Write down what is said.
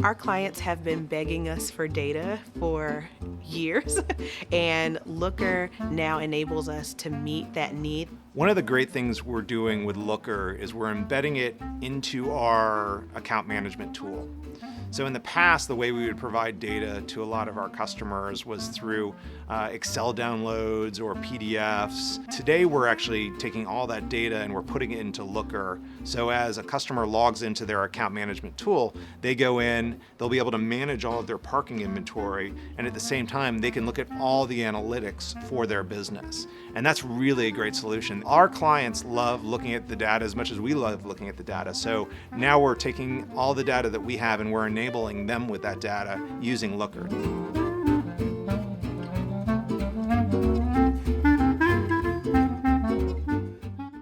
Our clients have been begging us for data for years, and Looker now enables us to meet that need. One of the great things we're doing with Looker is we're embedding it into our account management tool. So in the past, the way we would provide data to a lot of our customers was through Excel downloads or PDFs. Today, we're actually taking all that data and we're putting it into Looker. So as a customer logs into their account management tool, they go in, they'll be able to manage all of their parking inventory, and at the same time, they can look at all the analytics for their business. And that's really a great solution. Our clients love looking at the data as much as we love looking at the data. So now we're taking all the data that we have and we're enabling them with that data using Looker.